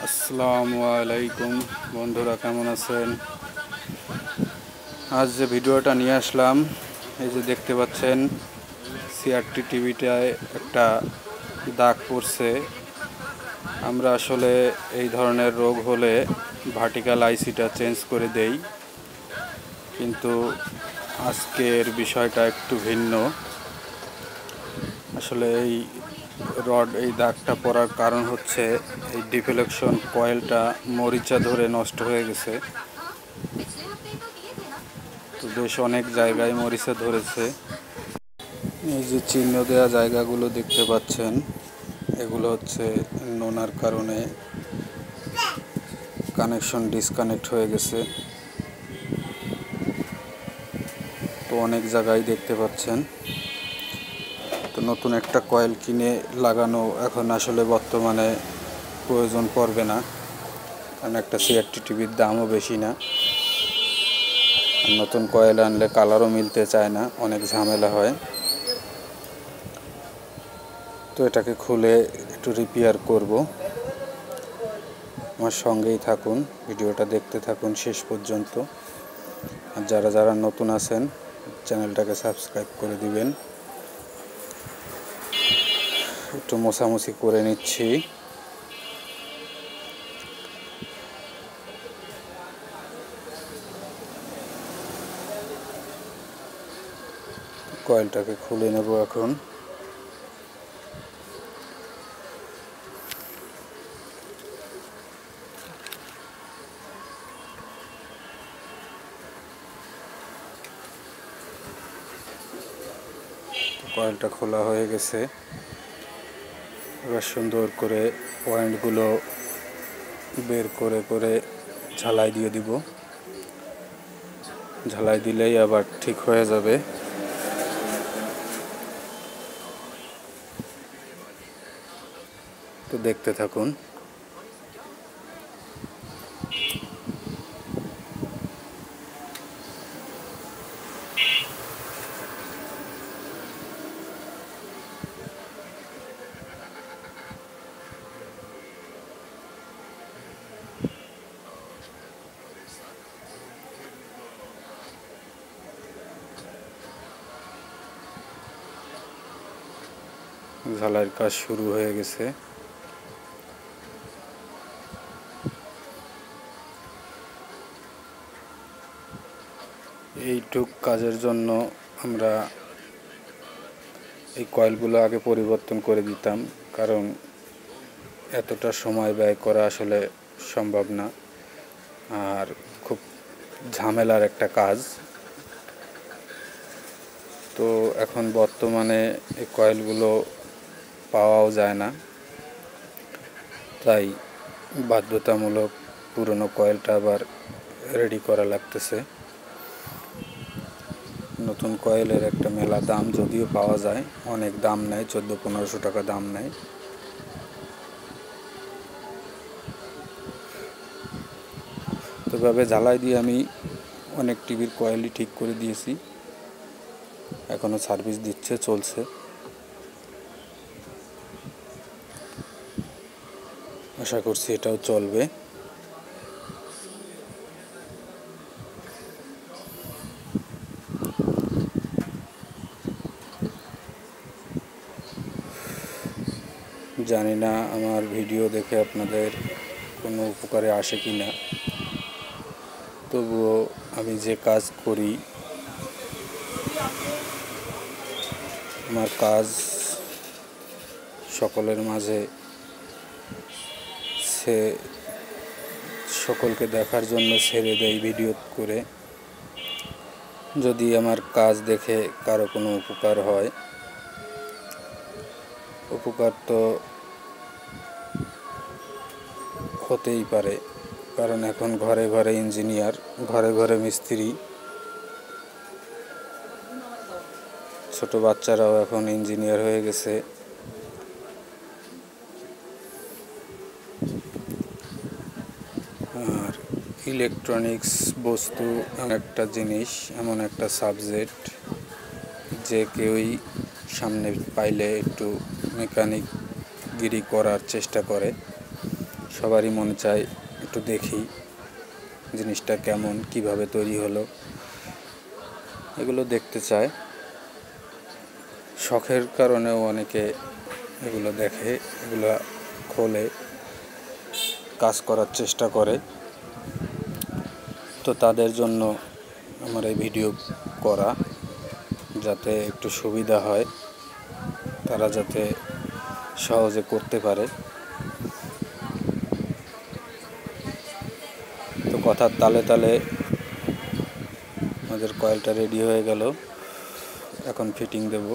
আসসালামু আলাইকুম বন্ধুরা, কেমন আছেন? আজ যে ভিডিওটা নিয়ে আসলাম, এই যে দেখতে পাচ্ছেন সিআরটি টিভিটায় একটা দাগ পড়ছে। আমরা আসলে এই ধরনের রোগ হলে ভার্টিক্যাল আইসিটা চেঞ্জ করে দেই, কিন্তু আজকের বিষয়টা একটু ভিন্ন। আসলে এই দাগটা পড়ার কারণ হচ্ছে এই ডিফ্লেকশন কয়েলটা মরিচা ধরে নষ্ট হয়ে গেছে। তো বেশ অনেক জায়গায় মরিচা ধরেছে। এই যে চিহ্ন দেওয়া জায়গাগুলো দেখতে পাচ্ছেন, এগুলো হচ্ছে নোনার কারণে কানেকশন ডিসকানেক্ট হয়ে গেছে। তো অনেক জায়গায় দেখতে পাচ্ছেন। তো নতুন একটা কয়েল কিনে লাগানো এখন আসলে বর্তমানে প্রয়োজন পড়বে না, কারণ একটা সিআরটি টিভির দামও বেশি না। নতুন কয়েল আনলে কালারও মিলতে চায় না, অনেক ঝামেলা হয়। তো এটাকে খুলে একটু রিপেয়ার করব। আমার সঙ্গেই থাকুন, ভিডিওটা দেখতে থাকুন শেষ পর্যন্ত। আর যারা যারা নতুন আছেন চ্যানেলটাকে সাবস্ক্রাইব করে দিবেন। একটু মোছামুছি করে নিচ্ছি। কয়েলটাকে খুলে নেব এখন। কয়েলটা খোলা হয়ে গেছে। এবার সুন্দর করে পয়েন্টগুলো বের করে করে ঝালাই দিয়ে দিব। ঝালাই দিলেই আবার ঠিক হয়ে যাবে। তো দেখতে থাকুন। ঝালাইয়ের কাজ শুরু হয়ে গেছে। এইটুক কাজের জন্য আমরা এই কয়েলগুলো আগে পরিবর্তন করে দিতাম, কারণ এতটা সময় ব্যয় করা আসলে সম্ভব না, আর খুব ঝামেলার একটা কাজ। তো এখন বর্তমানে এই কয়েলগুলো পাওয়াও যায় না, তাই বাধ্যতামূলক পুরনো কয়েলটা আবার রেডি করা লাগতেছে। নতুন কয়েলের একটা মেলা দাম, যদিও পাওয়া যায়, অনেক দাম নেয়, 1400-1500 টাকা দাম নেয়। তো এভাবে ঝালাই দিয়ে আমি অনেক টিভির কয়েলই ঠিক করে দিয়েছি, এখনও সার্ভিস দিচ্ছে, চলছে। আশা করছি এটাও চলবে। জানি না আমার ভিডিও দেখে আপনাদের কোনো উপকারে আসে কি না, তবুও আমি যে কাজ করি, আমার কাজ সকলের মাঝে সকলকে দেখার জন্য ছেড়ে দেই ভিডিও করে। যদি আমার কাজ দেখে কারো কোনো উপকার হয়, উপকার তো হতেই পারে, কারণ এখন ঘরে ঘরে ইঞ্জিনিয়ার, ঘরে ঘরে মিস্ত্রি, ছোট বাচ্চারাও এখন ইঞ্জিনিয়ার হয়ে গেছে। আর ইলেকট্রনিক্স বস্তু এমন একটা জিনিস, এমন একটা সাবজেক্ট, যে কেউই সামনে পাইলে একটু মেকানিকগিরি করার চেষ্টা করে। সবারই মনে চায় একটু দেখি জিনিসটা কেমন, কিভাবে তৈরি হলো, এগুলো দেখতে চায়। শখের কারণেও অনেকে এগুলো দেখে, এগুলো খোলে, কাজ করার চেষ্টা করে। তো তাদের জন্য আমার এই ভিডিও করা, যাতে একটু সুবিধা হয়, তারা যাতে সহজে করতে পারে। তো কথার তালে তালে আমাদের কয়েলটা রেডি হয়ে গেল, এখন ফিটিং দেব।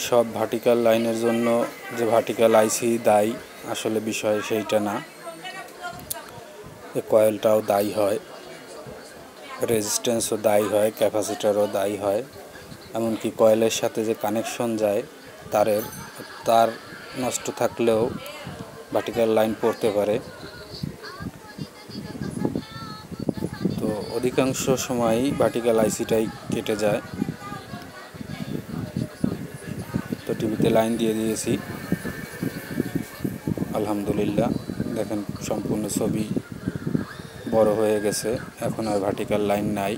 সব ভার্টিক্যাল লাইনের জন্য যে ভার্টিক্যাল আইসি দায়ী, আসলে বিষয় সেইটা না। এই কয়েলটাও দায়ী হয়, রেজিস্ট্যান্সও দায়ী হয়, ক্যাপাসিটারও দায়ী হয়। এমনকি কয়েলের সাথে যে কানেকশন যায় তার নষ্ট থাকলেও ভার্টিক্যাল লাইন পড়তে পারে। তো অধিকাংশ সময়ই ভার্টিক্যাল আইসিটাই কেটে যায়। তো টিভিতে লাইন দিয়ে দিয়েছি, আলহামদুলিল্লাহ। দেখেন সম্পূর্ণ ছবি বড় হয়ে গেছে, এখন আর ভার্টিক্যাল লাইন নাই।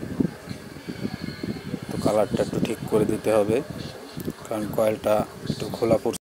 তো কালারটা একটু ঠিক করে দিতে হবে, কারণ কয়েলটা একটু খোলা পড়ছে।